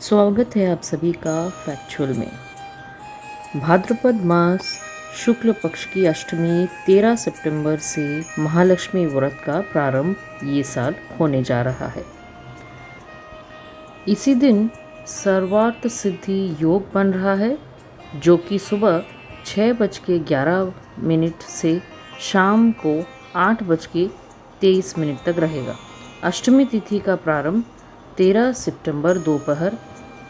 स्वागत है आप सभी का फैक्चुअल में। भाद्रपद मास शुक्ल पक्ष की अष्टमी 13 सितंबर से महालक्ष्मी व्रत का प्रारंभ ये साल होने जा रहा है। इसी दिन सर्वार्थ सिद्धि योग बन रहा है, जो कि सुबह 6:11 से शाम को 8:23 तक रहेगा। अष्टमी तिथि का प्रारंभ 13 सितंबर दोपहर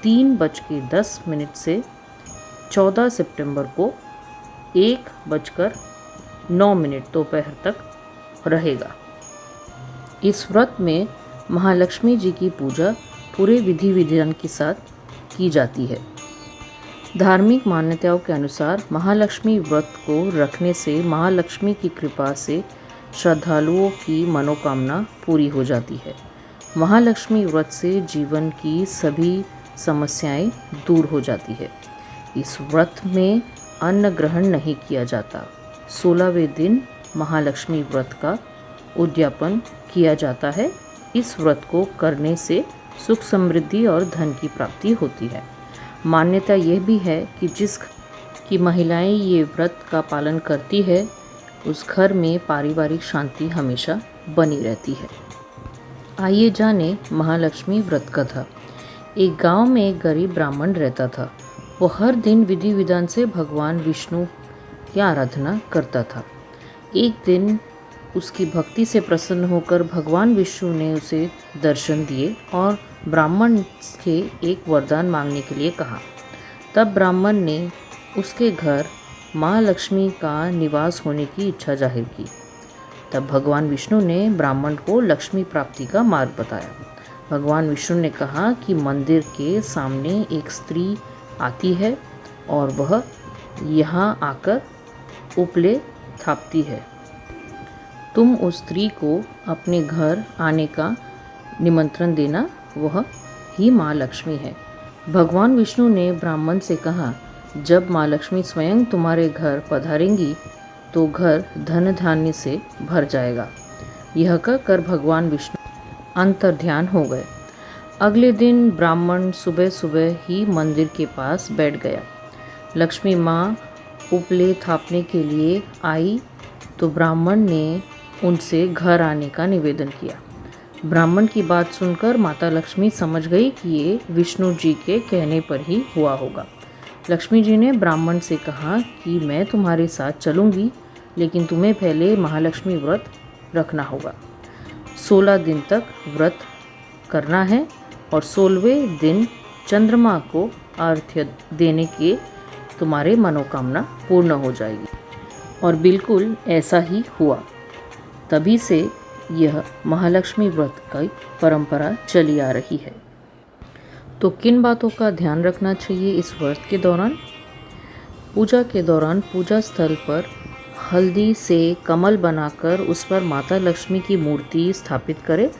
3:10 से 14 सितंबर को 1:09 दोपहर तक रहेगा। इस व्रत में महालक्ष्मी जी की पूजा पूरे विधि विधान के साथ की जाती है। धार्मिक मान्यताओं के अनुसार महालक्ष्मी व्रत को रखने से महालक्ष्मी की कृपा से श्रद्धालुओं की मनोकामना पूरी हो जाती है। महालक्ष्मी व्रत से जीवन की सभी समस्याएं दूर हो जाती है। इस व्रत में अन्न ग्रहण नहीं किया जाता। 16वें दिन महालक्ष्मी व्रत का उद्यापन किया जाता है। इस व्रत को करने से सुख समृद्धि और धन की प्राप्ति होती है। मान्यता यह भी है कि जिस की महिलाएं ये व्रत का पालन करती है, उस घर में पारिवारिक शांति हमेशा बनी रहती है। आइए जाने महालक्ष्मी व्रत कथा। एक गांव में एक गरीब ब्राह्मण रहता था। वो हर दिन विधि विधान से भगवान विष्णु की आराधना करता था। एक दिन उसकी भक्ति से प्रसन्न होकर भगवान विष्णु ने उसे दर्शन दिए और ब्राह्मण से एक वरदान मांगने के लिए कहा। तब ब्राह्मण ने उसके घर माँ लक्ष्मी का निवास होने की इच्छा जाहिर की। तब भगवान विष्णु ने ब्राह्मण को लक्ष्मी प्राप्ति का मार्ग बताया। भगवान विष्णु ने कहा कि मंदिर के सामने एक स्त्री आती है और वह यहाँ आकर उपले थापती है। तुम उस स्त्री को अपने घर आने का निमंत्रण देना, वह ही माँ लक्ष्मी है। भगवान विष्णु ने ब्राह्मण से कहा, जब माँ लक्ष्मी स्वयं तुम्हारे घर पधारेंगी तो घर धन धान्य से भर जाएगा। यह कहकर भगवान विष्णु अंतर्ध्यान हो गए। अगले दिन ब्राह्मण सुबह सुबह ही मंदिर के पास बैठ गया। लक्ष्मी माँ उपले थापने के लिए आई तो ब्राह्मण ने उनसे घर आने का निवेदन किया। ब्राह्मण की बात सुनकर माता लक्ष्मी समझ गई कि ये विष्णु जी के कहने पर ही हुआ होगा। लक्ष्मी जी ने ब्राह्मण से कहा कि मैं तुम्हारे साथ चलूँगी, लेकिन तुम्हें पहले महालक्ष्मी व्रत रखना होगा। 16 दिन तक व्रत करना है और 16वें दिन चंद्रमा को अर्घ्य देने के तुम्हारे मनोकामना पूर्ण हो जाएगी। और बिल्कुल ऐसा ही हुआ। तभी से यह महालक्ष्मी व्रत की परंपरा चली आ रही है। तो किन बातों का ध्यान रखना चाहिए इस व्रत के दौरान? पूजा के दौरान पूजा स्थल पर हल्दी से कमल बनाकर उस पर माता लक्ष्मी की मूर्ति स्थापित करें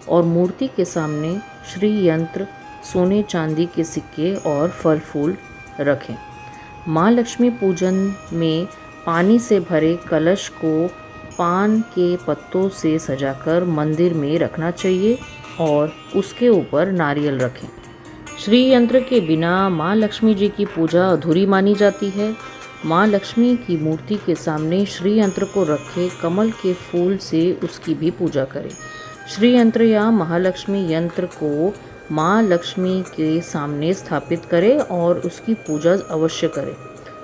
और मूर्ति के सामने श्री यंत्र, सोने चांदी के सिक्के और फल फूल रखें। माँ लक्ष्मी पूजन में पानी से भरे कलश को पान के पत्तों से सजाकर मंदिर में रखना चाहिए और उसके ऊपर नारियल रखें। श्री यंत्र के बिना माँ लक्ष्मी जी की पूजा अधूरी मानी जाती है। माँ लक्ष्मी की मूर्ति के सामने श्री यंत्र को रखे कमल के फूल से उसकी भी पूजा करें। श्री यंत्र या महालक्ष्मी यंत्र को माँ लक्ष्मी के सामने स्थापित करें और उसकी पूजा अवश्य करें।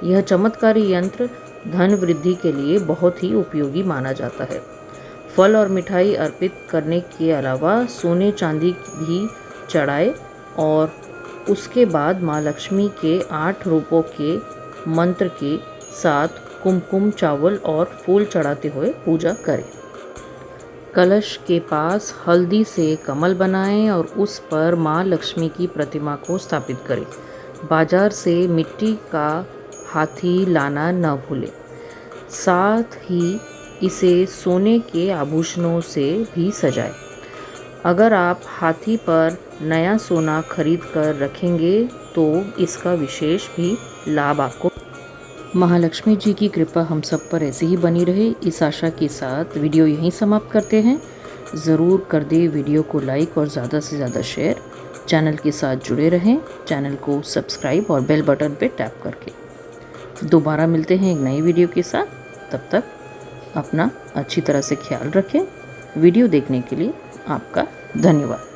यह चमत्कारी यंत्र धन वृद्धि के लिए बहुत ही उपयोगी माना जाता है। फल और मिठाई अर्पित करने के अलावा सोने चांदी भी चढ़ाए और उसके बाद माँ लक्ष्मी के 8 रूपों के मंत्र के साथ कुमकुम, चावल और फूल चढ़ाते हुए पूजा करें। कलश के पास हल्दी से कमल बनाएं और उस पर माँ लक्ष्मी की प्रतिमा को स्थापित करें। बाजार से मिट्टी का हाथी लाना न भूलें। साथ ही इसे सोने के आभूषणों से भी सजाएं। अगर आप हाथी पर नया सोना खरीद कर रखेंगे तो इसका विशेष भी लाभ आपको। महालक्ष्मी जी की कृपा हम सब पर ऐसे ही बनी रहे, इस आशा के साथ वीडियो यहीं समाप्त करते हैं। ज़रूर कर दे वीडियो को लाइक और ज़्यादा से ज़्यादा शेयर। चैनल के साथ जुड़े रहें, चैनल को सब्सक्राइब और बेल बटन पे टैप करके। दोबारा मिलते हैं एक नई वीडियो के साथ, तब तक अपना अच्छी तरह से ख्याल रखें। वीडियो देखने के लिए आपका धन्यवाद।